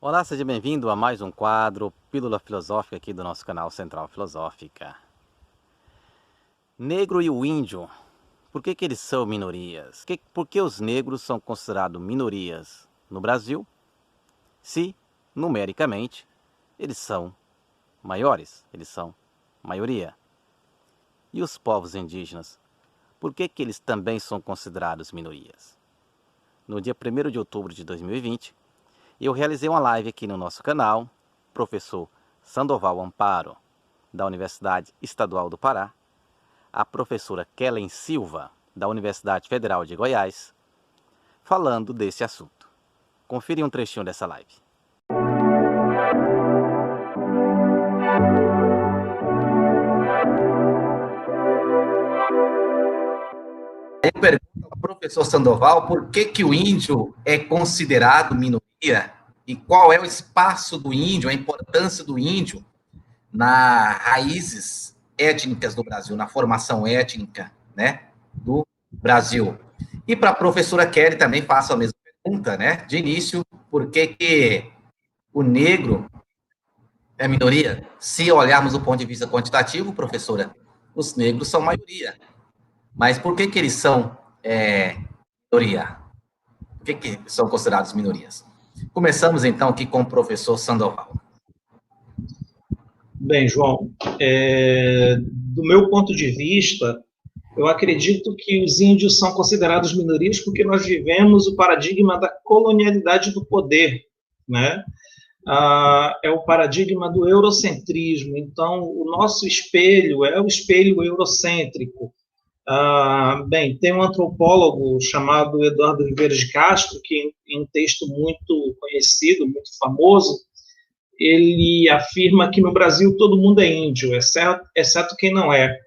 Olá, seja bem-vindo a mais um quadro Pílula Filosófica aqui do nosso canal Central Filosófica. Negro e o índio, por que eles são minorias? Por que os negros são considerados minorias no Brasil, se, numericamente, eles são maiores, eles são maioria? E os povos indígenas, por que eles também são considerados minorias? No dia 1º de outubro de 2020, eu realizei uma live aqui no nosso canal, professor Sandoval Amparo, da Universidade Estadual do Pará, a professora Kellen Silva, da Universidade Federal de Goiás, falando desse assunto. Confira um trechinho dessa live. Eu pergunto ao professor Sandoval por que o índio é considerado minoria e qual é o espaço do índio, a importância do índio nas raízes étnicas do Brasil, na formação étnica, né, do Brasil. E para a professora Kelly também faço a mesma pergunta, né, de início, por que o negro é minoria? Se olharmos do ponto de vista quantitativo, professora, os negros são maioria. Mas por que eles são minoria? Por que são considerados minorias? Começamos, então, aqui com o professor Sandoval. Bem, João, do meu ponto de vista, eu acredito que os índios são considerados minorias porque nós vivemos o paradigma da colonialidade do poder, né? É o paradigma do eurocentrismo. Então, o nosso espelho é o espelho eurocêntrico. Bem, tem um antropólogo chamado Eduardo Ribeiro de Castro, que em um texto muito conhecido, muito famoso, ele afirma que no Brasil todo mundo é índio, exceto quem não é.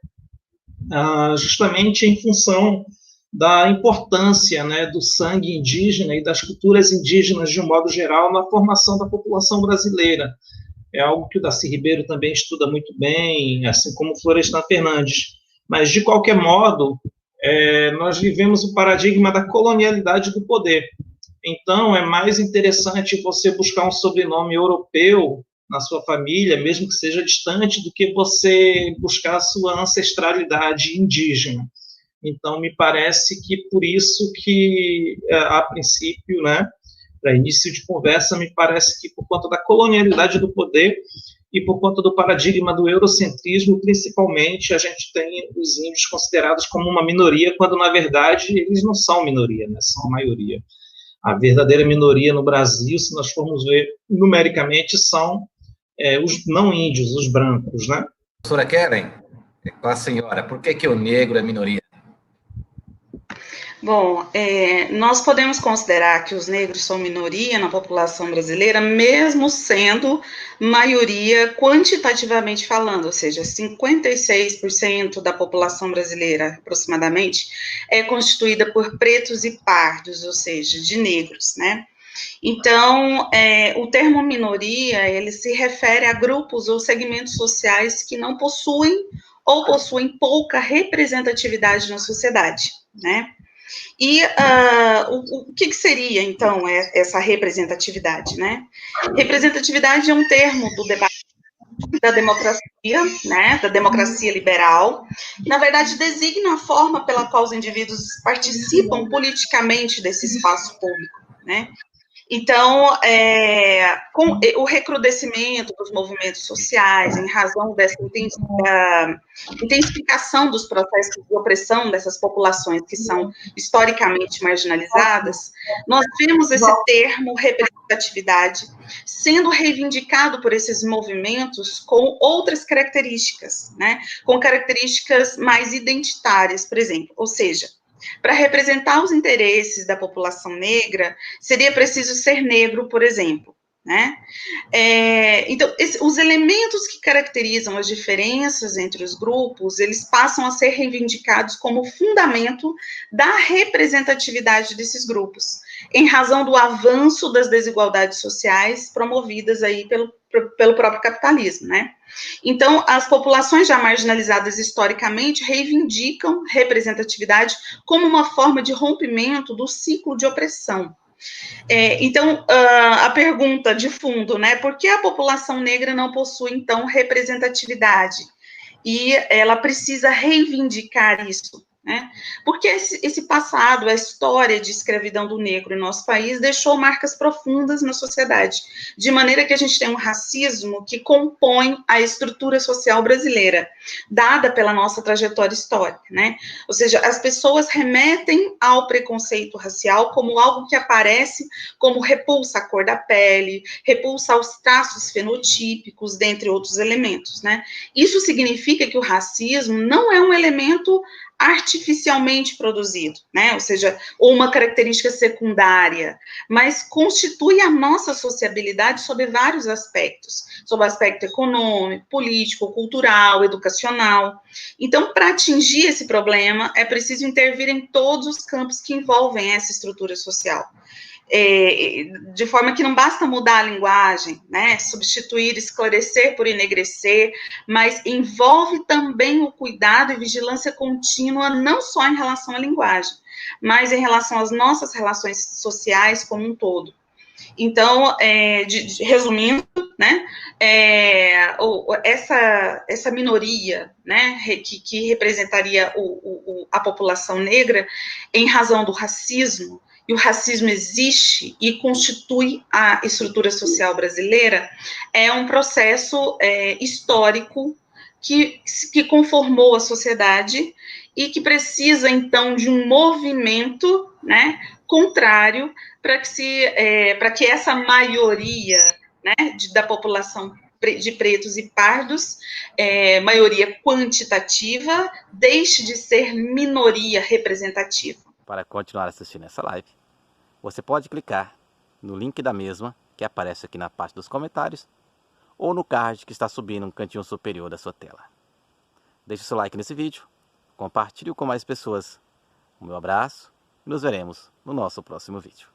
Justamente em função da importância, né, do sangue indígena e das culturas indígenas de um modo geral na formação da população brasileira. É algo que o Darcy Ribeiro também estuda muito bem, assim como o Florestan Fernandes. Mas, de qualquer modo, nós vivemos o paradigma da colonialidade do poder. Então, é mais interessante você buscar um sobrenome europeu na sua família, mesmo que seja distante, do que você buscar a sua ancestralidade indígena. Então, me parece que por isso que, a princípio, né, para início de conversa, me parece que por conta da colonialidade do poder e por conta do paradigma do eurocentrismo, principalmente, a gente tem os índios considerados como uma minoria, quando, na verdade, eles não são minoria, né, são a maioria. A verdadeira minoria no Brasil, se nós formos ver numericamente, são os não índios, os brancos, né? Professora Kellen, com a senhora, por que o negro é minoria? Bom, nós podemos considerar que os negros são minoria na população brasileira, mesmo sendo maioria quantitativamente falando, ou seja, 56% da população brasileira, aproximadamente, é constituída por pretos e pardos, ou seja, de negros, né? Então, o termo minoria, ele se refere a grupos ou segmentos sociais que não possuem ou possuem pouca representatividade na sociedade, né? E o que seria, então, essa representatividade, né? Representatividade é um termo do debate da democracia, né, da democracia liberal. Na verdade, designa a forma pela qual os indivíduos participam politicamente desse espaço público, né? Então, com o recrudescimento dos movimentos sociais, em razão dessa intensificação dos processos de opressão dessas populações que são historicamente marginalizadas, nós vemos esse termo representatividade sendo reivindicado por esses movimentos com outras características, né? Com características mais identitárias, por exemplo, ou seja, para representar os interesses da população negra, seria preciso ser negro, por exemplo, né? Então, os elementos que caracterizam as diferenças entre os grupos, eles passam a ser reivindicados como fundamento da representatividade desses grupos, em razão do avanço das desigualdades sociais promovidas aí pelo próprio capitalismo, né? Então, as populações já marginalizadas historicamente reivindicam representatividade como uma forma de rompimento do ciclo de opressão. Então, a pergunta de fundo, né? Por que a população negra não possui, então, representatividade? E ela precisa reivindicar isso, né? Porque esse passado, a história de escravidão do negro em nosso país deixou marcas profundas na sociedade, de maneira que a gente tem um racismo que compõe a estrutura social brasileira, dada pela nossa trajetória histórica, né? Ou seja, as pessoas remetem ao preconceito racial como algo que aparece como repulsa à cor da pele, repulsa aos traços fenotípicos, dentre outros elementos, né? Isso significa que o racismo não é um elemento artificialmente produzido, né? Ou seja, ou uma característica secundária, mas constitui a nossa sociabilidade sob vários aspectos, sob o aspecto econômico, político, cultural, educacional. Então, para atingir esse problema, é preciso intervir em todos os campos que envolvem essa estrutura social. De forma que não basta mudar a linguagem, né, substituir, esclarecer por enegrecer, mas envolve também o cuidado e vigilância contínua, não só em relação à linguagem, mas em relação às nossas relações sociais como um todo. Então, resumindo, né, essa minoria, né, que representaria a população negra, em razão do racismo, e o racismo existe e constitui a estrutura social brasileira, é um processo histórico que conformou a sociedade e que precisa, então, de um movimento, né, contrário para que essa maioria, né, da população de pretos e pardos, maioria quantitativa, deixe de ser minoria representativa. Para continuar assistindo essa live, você pode clicar no link da mesma que aparece aqui na parte dos comentários ou no card que está subindo no cantinho superior da sua tela. Deixe seu like nesse vídeo, compartilhe com mais pessoas. Um meu abraço e nos veremos no nosso próximo vídeo.